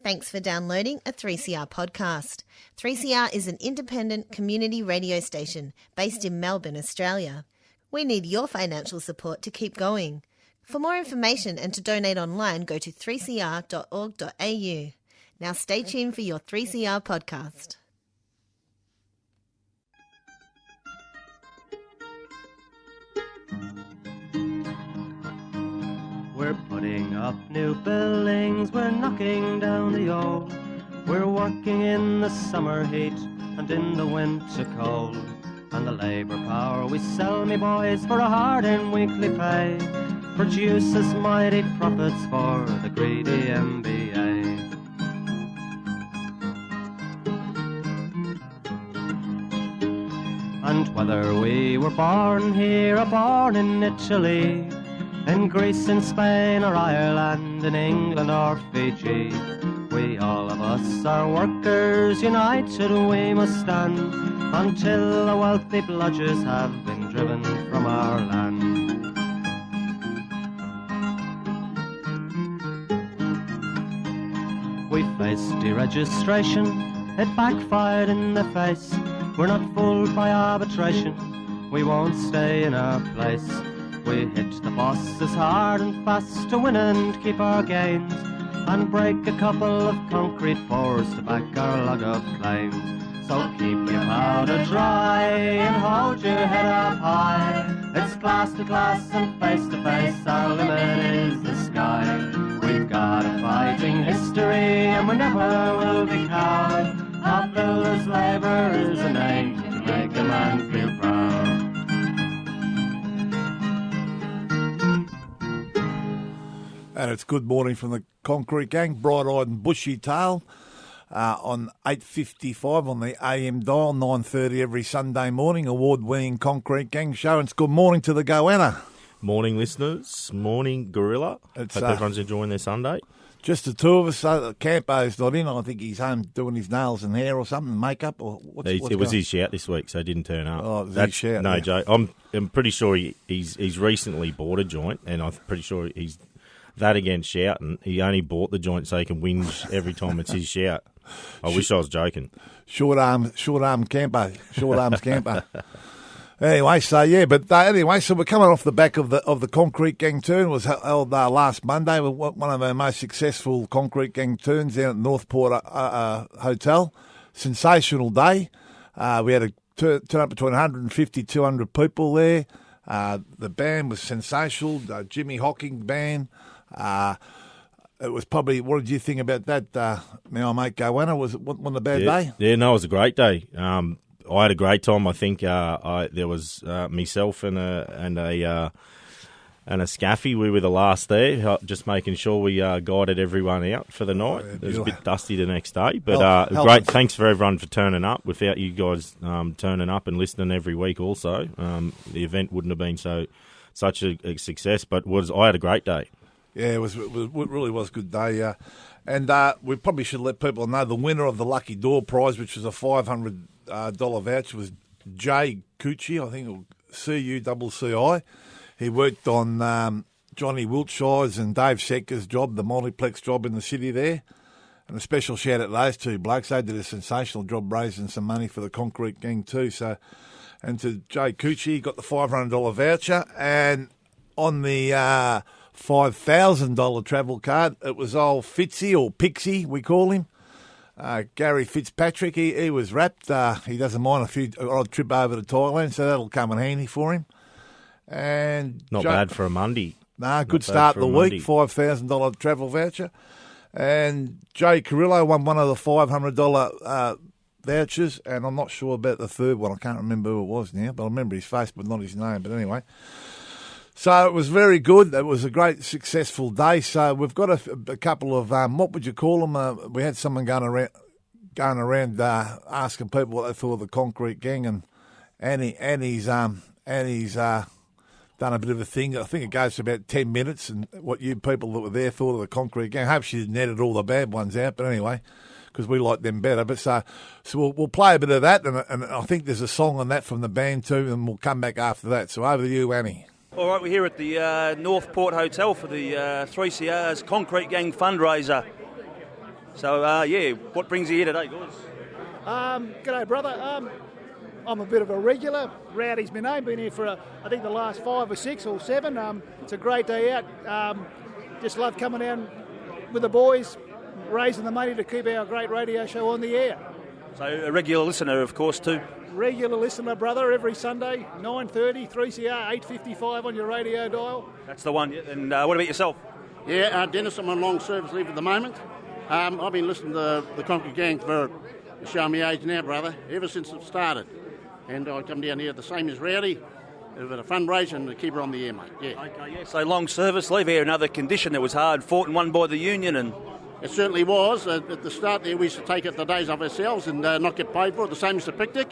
Thanks for downloading a 3CR podcast. 3CR is an independent community radio station based in Melbourne, Australia. We need your financial support to keep going. For more information and to donate online, go to 3cr.org.au. Now stay tuned for your 3CR podcast. We're putting up new buildings, we're knocking down the old. We're working in the summer heat and in the winter cold. And the labour power we sell, me boys, for a hard and weekly pay produces mighty profits for the greedy MBA. And whether we were born here or born in Italy, in Greece, in Spain or Ireland, in England or Fiji, we all of us are workers, united we must stand, until the wealthy bludgers have been driven from our land. We faced deregistration, it backfired in the face. We're not fooled by arbitration, we won't stay in our place. We hit the bosses hard and fast to win and keep our gains, and break a couple of concrete pours to back our log of claims. So keep your powder dry and hold your head up high. It's class to class and face to face, our limit is the sky. We've got a fighting history and we never will be cowed. Our builders' labour is a name to make a man feel proud. And it's good morning from the Concrete Gang, bright-eyed and bushy-tailed, on 8:55 on the AM dial, 9:30 every Sunday morning, award-winning Concrete Gang show. And it's good morning to the goanna. Morning, listeners. Morning, Gorilla. Hope everyone's enjoying their Sunday. Just the two of us. Campo's not in. I think he's home doing his nails and hair or something, makeup. Or it was his shout this week, so he didn't turn up. Oh, it was his shout. No, yeah. Joe. I'm pretty sure he's recently bought a joint, and I'm pretty sure he's that against shouting. He only bought the joint so he can whinge every time it's his shout. I wish I was joking. Short arm Campo. Short arms Campo. Anyway, so we're coming off the back of the Concrete Gang turn. It was held last Monday, one of our most successful Concrete Gang turns down at Northport Hotel. Sensational day. We had a turn up between 150, 200 people there. The band was sensational. Jimmy Hocking band. It was probably. What did you think about that? Now, mate, goanna, was it wasn't a bad day? Yeah, no, it was a great day. I had a great time. I think there was myself and a scaffy. We were the last there, just making sure we guided everyone out for the night. It was a bit dusty the next day, but great. Thanks for everyone for turning up. Without you guys turning up and listening every week, also, the event wouldn't have been such a success. But I had a great day. Yeah, it really was a good day. And we probably should let people know the winner of the Lucky Door Prize, which was a $500 voucher, was Jay Cucci, I think, CUCCI. He worked on Johnny Wiltshire's and Dave Secker's job, the multiplex job in the city there. And a special shout out to those two blokes. They did a sensational job raising some money for the Concrete Gang too. So, and to Jay Cucci, he got the $500 voucher. And on the $5,000 travel card, it was old Fitzy, or Pixie, we call him. Gary Fitzpatrick, he was wrapped. He doesn't mind a odd trip over to Thailand, so that'll come in handy for him. And not bad for a Monday. Good start of the week, $5,000 travel voucher. And Jay Carrillo won one of the $500 vouchers, and I'm not sure about the third one. I can't remember who it was now, but I remember his face, but not his name. But anyway, so it was very good. It was a great, successful day. So we've got a couple of, what would you call them? We had someone going around asking people what they thought of the Concrete Gang, and Annie's done a bit of a thing. I think it goes to about 10 minutes, and what you people that were there thought of the Concrete Gang. I hope she didn't edit all the bad ones out, but anyway, because we like them better. But so we'll play a bit of that, and I think there's a song on that from the band too, and we'll come back after that. So over to you, Annie. All right, we're here at the Northport Hotel for the 3CR's Concrete Gang fundraiser. So, what brings you here today, guys? G'day, brother. I'm a bit of a regular. Rowdy's my name. Been here for, I think, the last 5 or 6 or 7. It's a great day out. Just love coming down with the boys, raising the money to keep our great radio show on the air. So, a regular listener, of course, too. Regular listener, brother, every Sunday, 9:30, 3CR, 8:55 on your radio dial. That's the one. And what about yourself? Yeah, Dennis, I'm on long service leave at the moment. I've been listening to the Concrete Gang for, showing me age now, brother, ever since it started. And I come down here the same as Rowdy, with a fundraiser and to keep her on the air, mate. Yeah. Okay, yeah. So long service leave here, another condition that was hard, fought and won by the union, and it certainly was. At the start there, we used to take it the days off ourselves and not get paid for it, the same as the picnic.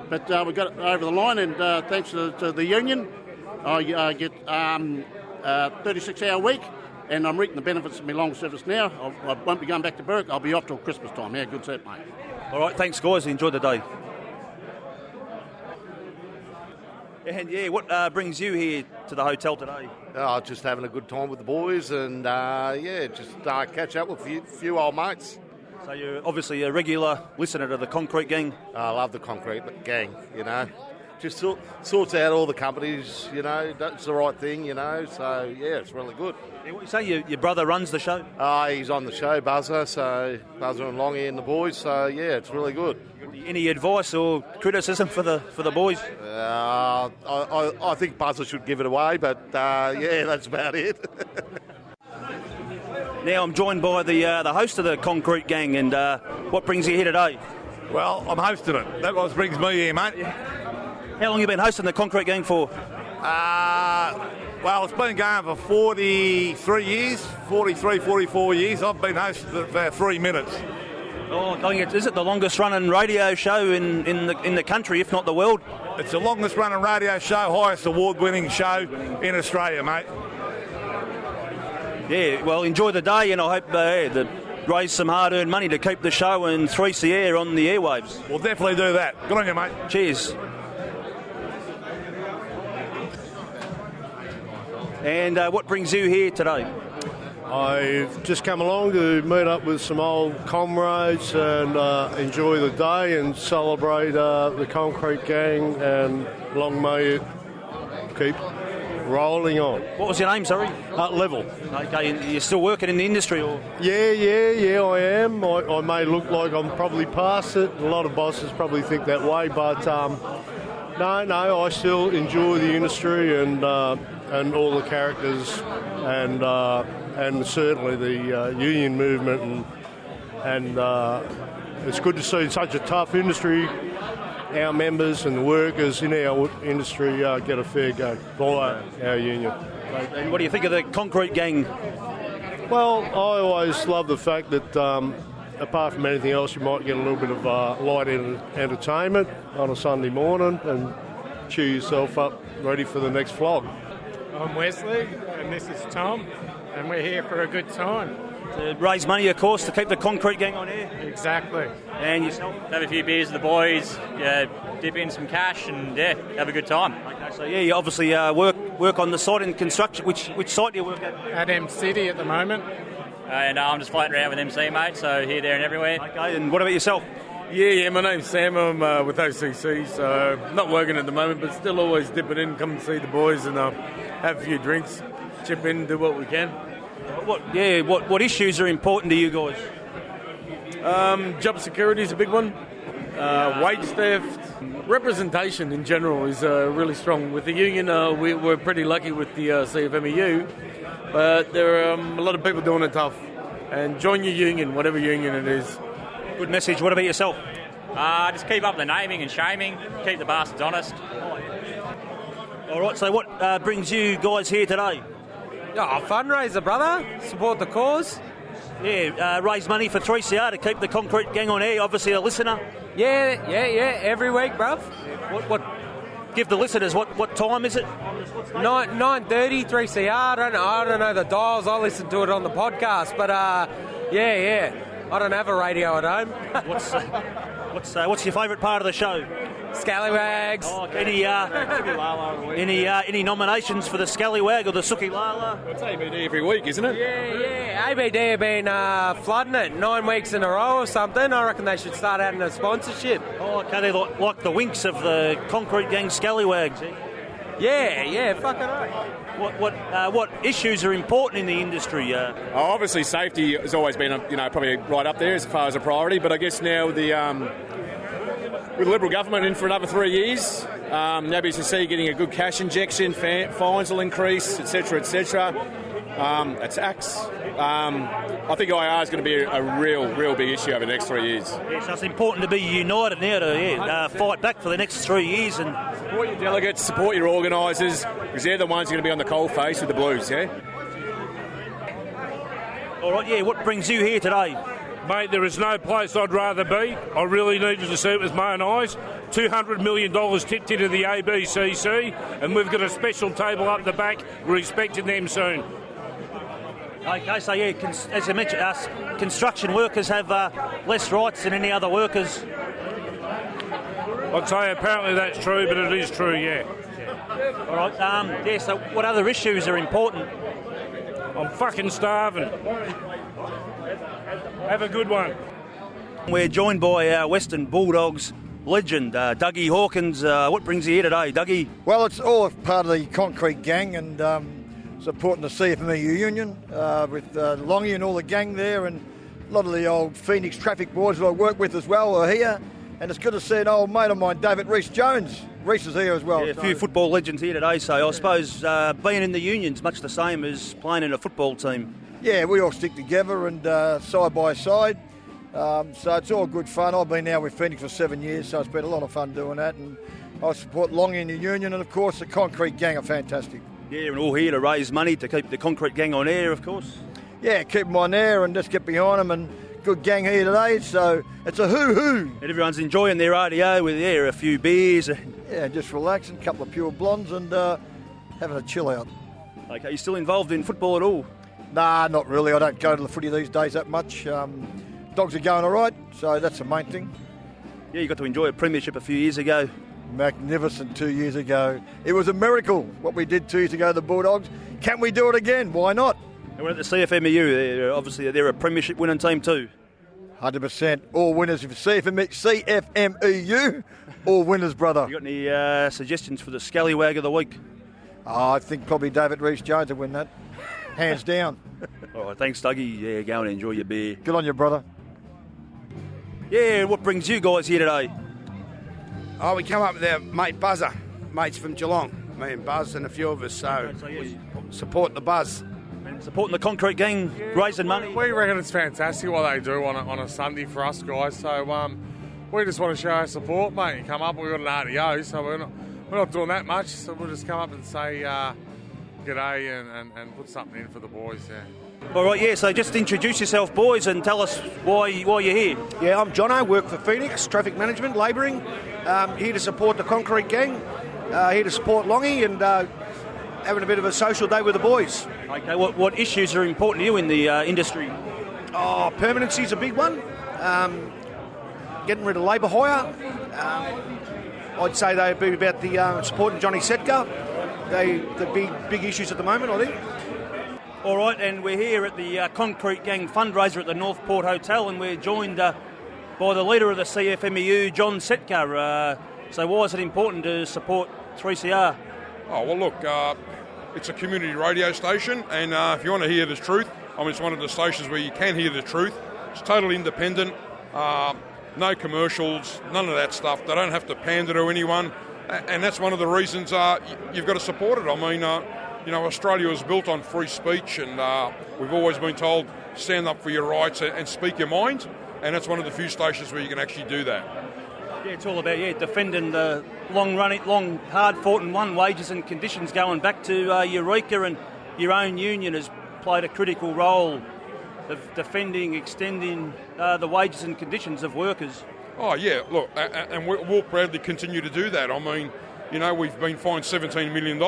But we got it over the line, and thanks to the union, I get 36-hour week, and I'm reaping the benefits of my long service now. I won't be going back to Burke. I'll be off till Christmas time. Yeah, good set, mate. All right, thanks, guys. Enjoy the day. And what brings you here to the hotel today? Just having a good time with the boys and, just catch up with a few old mates. So you're obviously a regular listener to the Concrete Gang? I love the Concrete Gang, Just sorts out all the companies, does the right thing, So, yeah, it's really good. Yeah, what you say, your brother runs the show? He's on the show, Buzzer, so Buzzer and Longy and the boys, so, yeah, it's really good. Any advice or criticism for the boys? I think Buzzer should give it away, but, that's about it. Now I'm joined by the host of the Concrete Gang, and what brings you here today? Well, I'm hosting it. That's what brings me here, mate. How long have you been hosting the Concrete Gang for? Well, it's been going for 43 years, 44 years. I've been hosting it for 3 minutes. Oh, is it the longest running radio show in the country, if not the world? It's the longest running radio show, highest award-winning show in Australia, mate. Yeah, well, enjoy the day, and I hope that raise some hard-earned money to keep the show and 3CR on the airwaves. We'll definitely do that. Good on you, mate. Cheers. And what brings you here today? I've just come along to meet up with some old comrades and enjoy the day and celebrate the Concrete Gang, and long may it keep rolling on. What was your name, sorry? Level. Okay, you're still working in the industry? Or? Yeah, I am. I may look like I'm probably past it. A lot of bosses probably think that way, but no, I still enjoy the industry and all the characters and certainly the union movement and it's good to see such a tough industry. Our members and the workers in our industry get a fair go by our union. And what do you think of the Concrete Gang? Well, I always love the fact that apart from anything else, you might get a little bit of light entertainment on a Sunday morning and cheer yourself up ready for the next flog. I'm Wesley and this is Tom, and we're here for a good time. To raise money, of course, to keep the Concrete Gang on air. Exactly. And yourself? Have a few beers with the boys, dip in some cash, and have a good time. Okay, so you obviously work on the site in construction. Which site do you work at? At M City at the moment. And I'm just floating around with MC, mate, so here, there and everywhere. Okay, and what about yourself? Yeah, my name's Sam. I'm with OCC, so not working at the moment, but still always dipping in, come and see the boys and have a few drinks, chip in, do what we can. What issues are important to you guys? Job security is a big one. Wage theft. Representation in general is really strong. With the union, we're pretty lucky with the CFFMEU, but there are a lot of people doing it tough. And join your union, whatever union it is. Good message. What about yourself? Just keep up the naming and shaming, keep the bastards honest. All right, so what brings you guys here today? Fundraiser, brother. Support the cause. Yeah, raise money for 3CR to keep the Concrete Gang on air. Obviously a listener. Yeah, every week, bruv. What? Give the listeners what time is it? 9:30, 3CR. I don't know the dials. I listen to it on the podcast, but yeah. I don't have a radio at home. What's your favourite part of the show? Scallywags. Oh, any nominations for the scallywag or the sulky-la-las? It's ABD every week, isn't it? Yeah. ABD have been flooding it 9 weeks in a row or something. I reckon they should start adding a sponsorship. Oh, okay, they're like the winks of the concrete gang scallywags, eh? Yeah, fucking right. What issues are important in the industry? Obviously, safety has always been, probably right up there as far as a priority. But I guess now with the Liberal government in for another 3 years, WCC getting a good cash injection, fines will increase, etc., etc. Attacks. I think IR is going to be a real big issue over the next 3 years. Yeah, so it's important to be united now to fight back for the next 3 years and support your delegates, support your organisers, because they're the ones who are going to be on the cold face with the Blues, yeah? All right, yeah, what brings you here today? Mate, there is no place I'd rather be. I really needed to see it with my own eyes. $200 million tipped into the ABCC, and we've got a special table up the back. We're expecting them soon. Okay, so yeah, as I mentioned, us construction workers have less rights than any other workers. I'd say apparently that's true, but it is true, yeah. All right, so what other issues are important? I'm fucking starving. Have a good one. We're joined by our Western Bulldogs legend, Dougie Hawkins. What brings you here today, Dougie? Well, it's all part of the concrete gang and supporting the CFFMEU union with Longy and all the gang there, and a lot of the old Phoenix traffic boys that I work with as well are here. And it's good to see an old mate of mine, David Rees-Jones. Rees is here as well. Yeah, a few football legends here today, so I suppose being in the union's much the same as playing in a football team. Yeah, we all stick together and side by side. So it's all good fun. I've been now with Phoenix for 7 years, so it's been a lot of fun doing that. And I support Longy in the union, and of course the concrete gang are fantastic. Yeah, and all here to raise money to keep the concrete gang on air, of course. Yeah, keep them on air and just get behind them, and good gang here today, so it's a hoo-hoo. And everyone's enjoying their radio with a few beers. Yeah, just relaxing, a couple of pure blondes and having a chill out. Okay, you still involved in football at all? Nah, not really. I don't go to the footy these days that much. Dogs are going all right, so that's the main thing. Yeah, you got to enjoy a premiership a few years ago. Magnificent 2 years ago. It was a miracle what we did 2 years ago, the Bulldogs. Can we do it again? Why not? And we're at the CFFMEU. Obviously, they're a premiership winning team too. 100%. All winners of CFFMEU. All winners, brother. You got any suggestions for the scallywag of the week? I think probably David Rees-Jones will win that. Hands down. All right, thanks, Dougie. Yeah, go and enjoy your beer. Good on you, brother. Yeah, what brings you guys here today? Oh, we come up with our mate Buzzer, mates from Geelong. Me and Buzz and a few of us, so we support the Buzz. And supporting the concrete gang, raising money. We reckon it's fantastic what they do on a Sunday for us guys, so we just want to show our support, mate. You come up, we've got an RDO, so we're not doing that much, so we'll just come up and say g'day and put something in for the boys, yeah. All right, yeah, so just introduce yourself, boys, and tell us why you're here. Yeah, I'm Jono, work for Phoenix, traffic management, labouring. Here to support the concrete gang, here to support Longy and having a bit of a social day with the boys. Okay, what issues are important to you in the industry? Oh, permanency's a big one. Getting rid of labour hire. I'd say they'd be about the supporting Johnny Setka. The big issues at the moment, I think. All right, and we're here at the Concrete Gang fundraiser at the Northport Hotel, and we're joined by the leader of the CFFMEU, John Setka. So why is it important to support 3CR? Oh, well, look, it's a community radio station, and if you want to hear the truth, I mean, it's one of the stations where you can hear the truth. It's totally independent, no commercials, none of that stuff. They don't have to pander to anyone, and that's one of the reasons you've got to support it. I mean, Australia was built on free speech, and we've always been told stand up for your rights and speak your mind, and that's one of the few stations where you can actually do that. Yeah, it's all about defending the long, hard-fought and won wages and conditions going back to Eureka, and your own union has played a critical role of defending, extending the wages and conditions of workers. Oh, yeah, look, and we'll proudly continue to do that. I mean, we've been fined $17 million,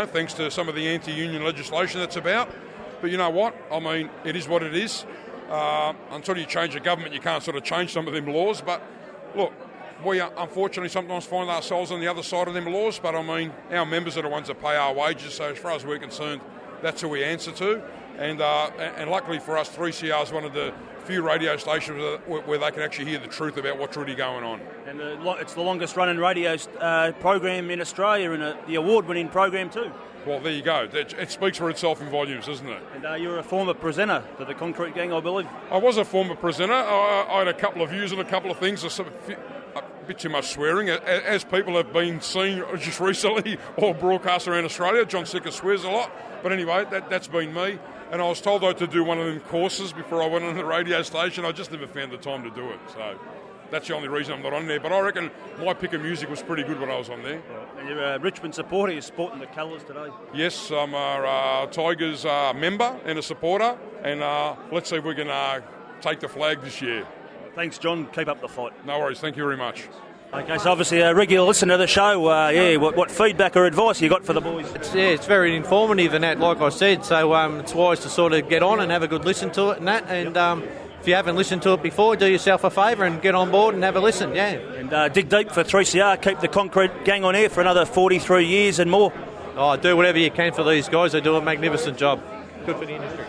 thanks to some of the anti-union legislation that's about. But you know what? I mean, it is what it is. Until you change the government, you can't sort of change some of them laws. But look, we unfortunately sometimes find ourselves on the other side of them laws. But I mean, our members are the ones that pay our wages. So as far as we're concerned, that's who we answer to. And luckily for us, 3CR is one of the few radio stations where they can actually hear the truth about what's really going on. And it's the longest running radio program in Australia, and the award-winning program too. Well, there you go. It speaks for itself in volumes, doesn't it? And you're a former presenter to the Concrete Gang, I believe. I was a former presenter. I had a couple of views on a couple of things. A bit too much swearing, as people have been seeing just recently, all broadcasts around Australia. John Sicker swears a lot. But anyway, that's been me. And I was told I had to do one of them courses before I went on the radio station. I just never found the time to do it. So that's the only reason I'm not on there. But I reckon my pick of music was pretty good when I was on there. And you're a Richmond supporter. You're sporting the colours today. Yes, I'm a Tigers member and a supporter. And let's see if we can take the flag this year. Thanks, John. Keep up the fight. No worries. Thank you very much. Okay, so obviously a regular listener to the show. What feedback or advice you got for the boys? It's very informative and that, like I said. So it's wise to sort of get on and have a good listen to it and that. And if you haven't listened to it before, do yourself a favour and get on board and have a listen. Yeah. And dig deep for 3CR. Keep the Concrete Gang on air for another 43 years and more. Oh, do whatever you can for these guys. They do a magnificent job. Good for the industry.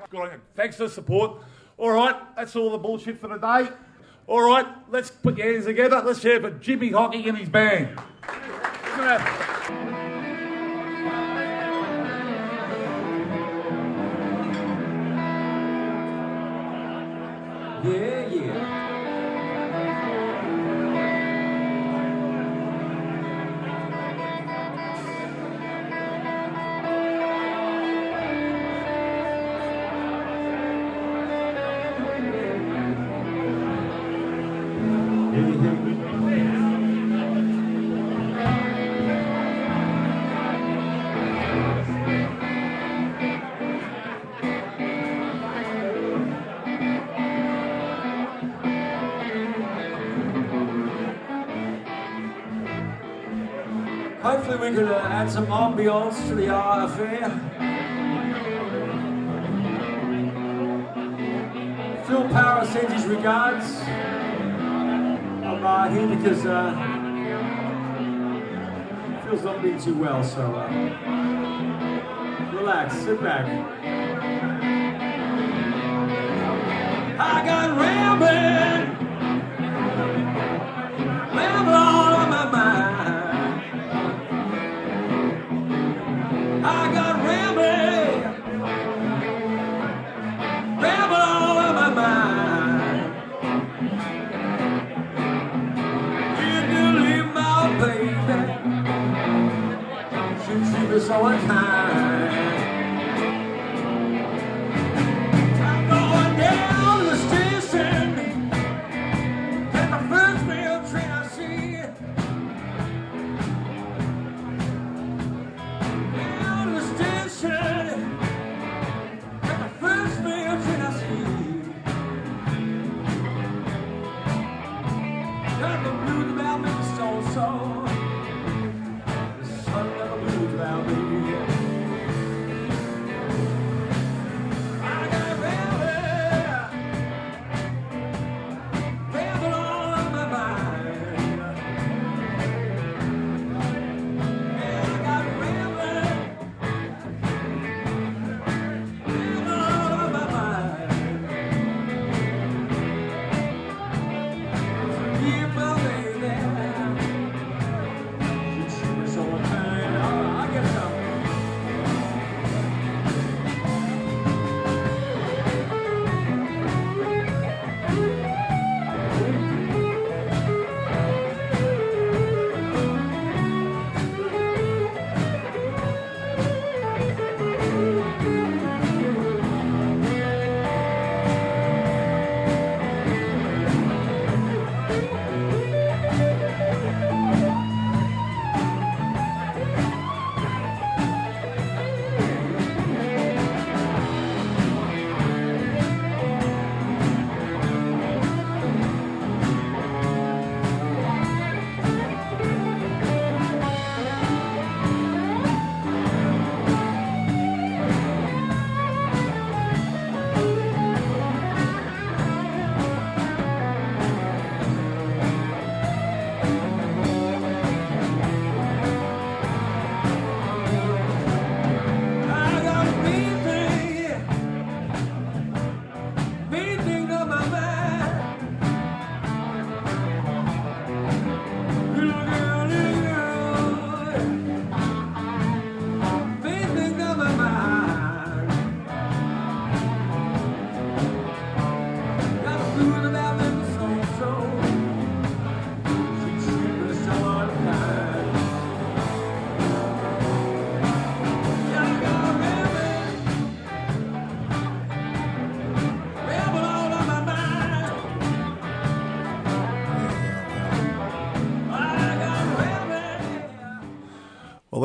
Good on you. Thanks for the support. All right, that's all the bullshit for today. All right, let's put your hands together. Let's hear for Jimmy Hockey and his band. Yeah. Hopefully we can add some ambience to the affair. Phil Power sends his regards. I'm here because Phil's not been too well, so relax, sit back. I got rambling all on my mind. I got rambling all on my mind. You can leave my baby, she was so unkind.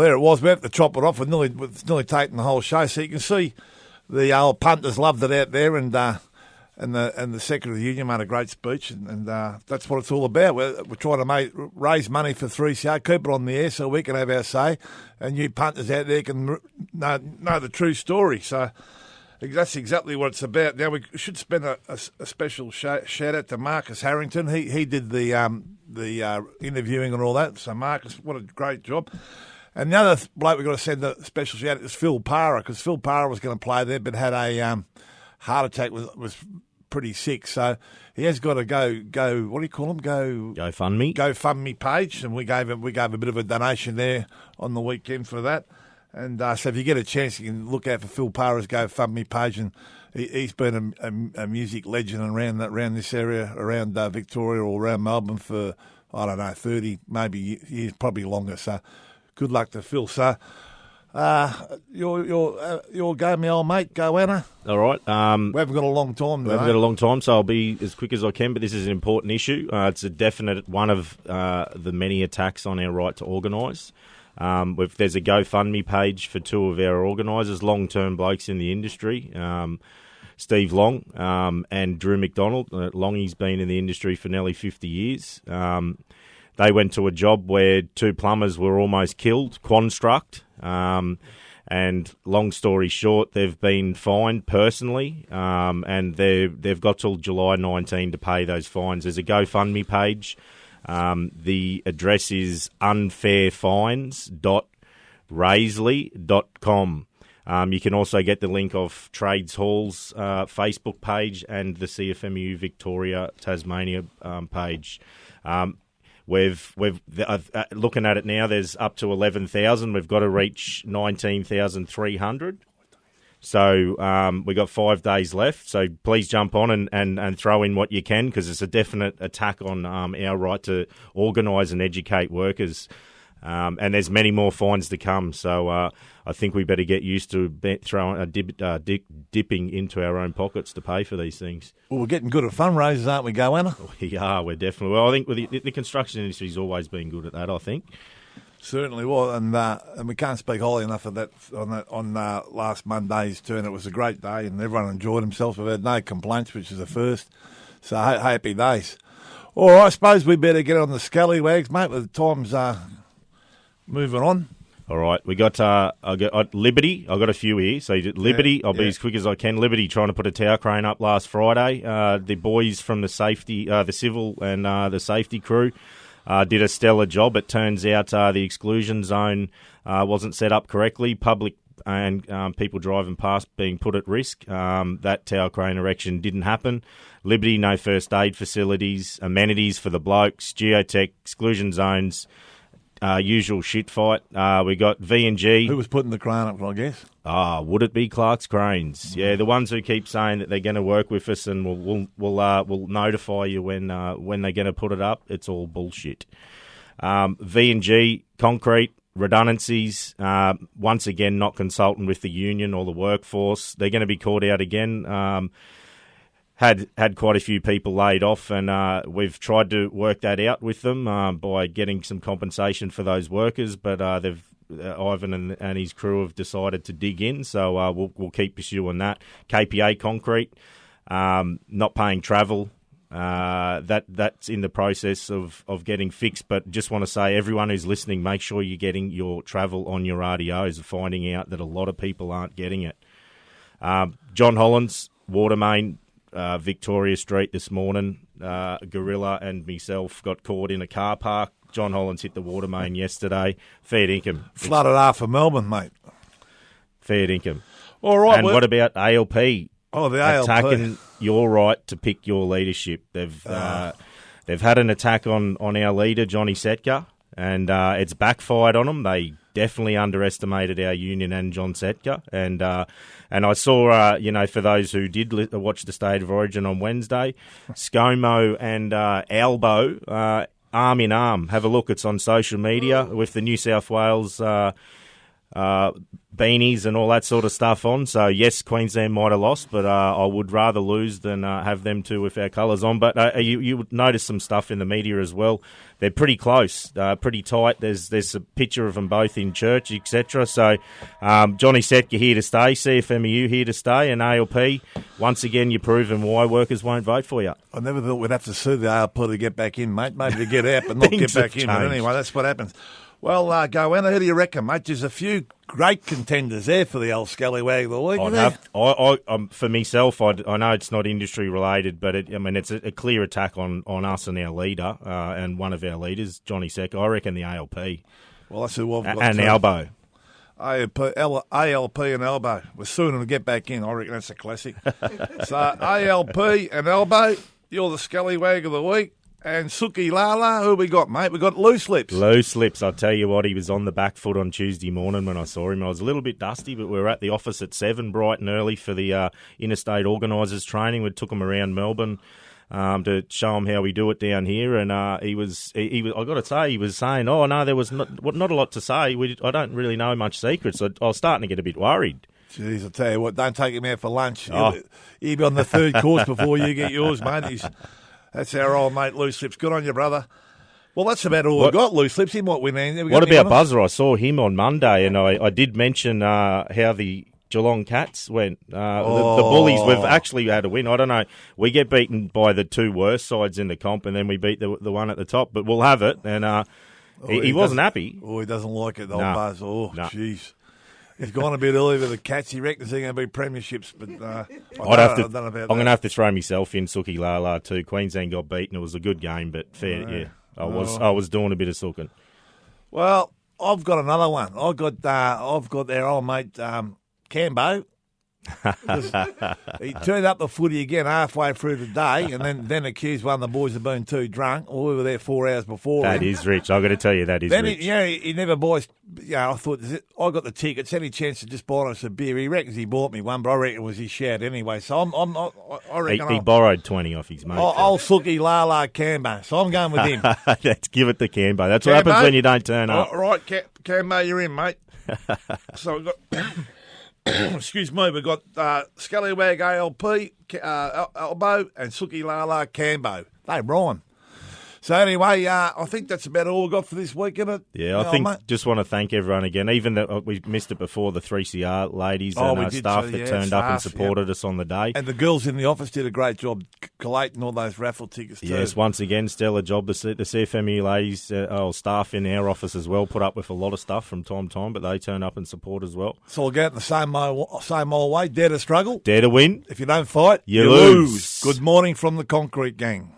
there it was. We had to chop it off. We've nearly taken the whole show. So you can see the old punters loved it out there, and the Secretary of the Union made a great speech, and that's what it's all about. We're trying to raise money for 3CR, keep it on the air so we can have our say, and you punters out there can know the true story. So that's exactly what it's about. Now, we should spend a special shout out to Marcus Harrington. He did the interviewing and all that. So, Marcus, what a great job. And the other bloke we've got to send a special shout out is Phil Parra, because Phil Parra was going to play there but had a heart attack, was pretty sick. So he has got to go, what do you call them? GoFundMe page. And we gave a bit of a donation there on the weekend for that. And so if you get a chance, you can look out for Phil Parra's GoFundMe page, and he's been a music legend around this area, around Victoria or around Melbourne for, 30 maybe years, probably longer. So good luck to Phil. So your go, my old mate, go Anna. All right. We haven't got a long time. We haven't got a long time, so I'll be as quick as I can, but this is an important issue. It's a definite one of the many attacks on our right to organise. There's a GoFundMe page for two of our organisers, long-term blokes in the industry, Steve Long and Drew McDonald. Longy's been in the industry for nearly 50 years. They went to a job where two plumbers were almost killed, Quanstruct, and long story short, they've been fined personally, and they've got till July 19 to pay those fines. There's a GoFundMe page. The address is unfairfines.raisley.com. You can also get the link off Trades Hall's Facebook page and the CFFMEU Victoria Tasmania page. We've looking at it now. There's up to 11,000. We've got to reach 19,300. So we've got 5 days left. So please jump on and throw in what you can, because it's a definite attack on our right to organise and educate workers. And there's many more fines to come. So I think we better get used to dipping into our own pockets to pay for these things. Well, we're getting good at fundraisers, aren't we, Goanna? We are. We're definitely. Well, I think the construction industry's always been good at that, I think. Certainly was, and we can't speak highly enough of that on last Monday's turn. It was a great day, and everyone enjoyed themselves. We've had no complaints, which is a first. So happy days. All right, I suppose we better get on the scallywags, mate. With the time's moving on. All right, we got Liberty. I got a few here. So Liberty, I'll be as quick as I can. Liberty trying to put a tower crane up last Friday. The boys from the civil and the safety crew did a stellar job. It turns out the exclusion zone wasn't set up correctly. Public and people driving past being put at risk. That tower crane erection didn't happen. Liberty, no first aid facilities, amenities for the blokes, geotech, exclusion zones, usual shit fight. We got V&G. Who was putting the crane up, I guess? Would it be Clark's Cranes? Yeah, the ones who keep saying that they're going to work with us and we'll notify you when they're going to put it up. It's all bullshit. V&G Concrete redundancies. Once again, not consulting with the union or the workforce. They're going to be called out again. Had quite a few people laid off, and we've tried to work that out with them by getting some compensation for those workers, but Ivan and his crew have decided to dig in, so we'll keep pursuing that. KPA Concrete, not paying travel, that's in the process of getting fixed, but just want to say, everyone who's listening, make sure you're getting your travel on your RDOs, finding out that a lot of people aren't getting it. John Holland's water main, Victoria Street this morning. Gorilla and myself got caught in a car park. John Hollands hit the water main yesterday. Fair income. Flooded half of Melbourne, mate. Fair income. All right. And what about ALP? Oh, the ALP. Attacking your right to pick your leadership. They've had an attack on our leader, Johnny Setka, and it's backfired on them. They definitely underestimated our union and John Setka. And I saw, for those who did watch the State of Origin on Wednesday, ScoMo and Albo, arm in arm. Have a look. It's on social media with the New South Wales beanies and all that sort of stuff on. So, yes, Queensland might have lost, but I would rather lose than have them two with our colours on. But you would notice some stuff in the media as well. They're pretty close, pretty tight. There's a picture of them both in church, etc. So, Johnny Setka here to stay, CFMEU here to stay, and ALP, once again, you're proving why workers won't vote for you. I never thought we'd have to sue the ALP to get back in, mate. Maybe to get out, but not get back in. But anyway, that's what happens. Well, Goanna, who do you reckon, mate? There's a few great contenders there for the old scallywag of the week. For myself, I know it's not industry related, but it's a clear attack on us and our leader, and one of our leaders, Johnny Setka. I reckon the ALP. Well, that's who I've got. And Albo. ALP and Elbow. We're suing them to get back in. I reckon that's a classic. So, ALP and Elbow, you're the scallywag of the week. And sulky-la-las, who we got, mate? We got Loose Lips. Loose Lips. I'll tell you what, he was on the back foot on Tuesday morning when I saw him. I was a little bit dusty, but we were at the office at 7, bright and early, for the interstate organisers training. We took him around Melbourne to show him how we do it down here. And he was. I got to say, he was saying, "Oh no, there was not a lot to say. I don't really know much secrets." So I was starting to get a bit worried. Jeez, I'll tell you what, don't take him out for lunch. Oh. He'll be on the third course before you get yours, mate. That's our old mate, Loose Lips. Good on you, brother. Well, that's about all we've got, Loose Lips. He might win anything. What about Buzzer? I saw him on Monday, and I did mention how the Geelong Cats went. The Bullies, we've actually had a win. I don't know. We get beaten by the two worst sides in the comp, and then we beat the one at the top. But we'll have it. And he wasn't happy. Oh, he doesn't like it, old Buzz. Oh, jeez. He's gone a bit early with the Cats. He reckons they're going to be premierships, but I'm going to have to throw myself in sulky-la-las too. Queensland got beaten. It was a good game, but fair. Yeah, I was doing a bit of sulking. Well, I've got another one. I've got our old mate Cambo. He turned up the footy again halfway through the day, and then accused one of the boys of being too drunk. Well, we were there 4 hours before. That is rich. I've got to tell you, that is then rich. He never buys. I thought, I got the tickets. Any chance to just buy us a beer? He reckons he bought me one, but I reckon it was his shout anyway. So I reckon he borrowed 20 off his mate. I'll sulky-la-las Cambo. So I'm going with him. Let's give it to Cambo. That's what happens when you don't turn up. All right, Cambo, you're in, mate. So we've got. Excuse me, we've got Scallywag ALP, Elbow, and sulky-la-las Cambo. They rhyme. So anyway, I think that's about all we've got for this week, isn't it? Yeah, I think just want to thank everyone again. Even that we missed it before, the 3CR ladies and staff that turned up and supported us on the day. And the girls in the office did a great job collating all those raffle tickets too. Yes, once again, stellar job. The CFMEU ladies, staff in our office as well, put up with a lot of stuff from time to time, but they turn up and support as well. So we'll go out the same old way. Dare to struggle. Dare to win. If you don't fight, you lose. Good morning from the Concrete Gang.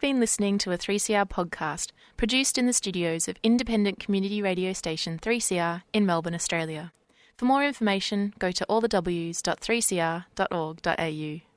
been listening to a 3CR podcast produced in the studios of independent community radio station 3CR in Melbourne, Australia. For more information, go to allthews.3cr.org.au.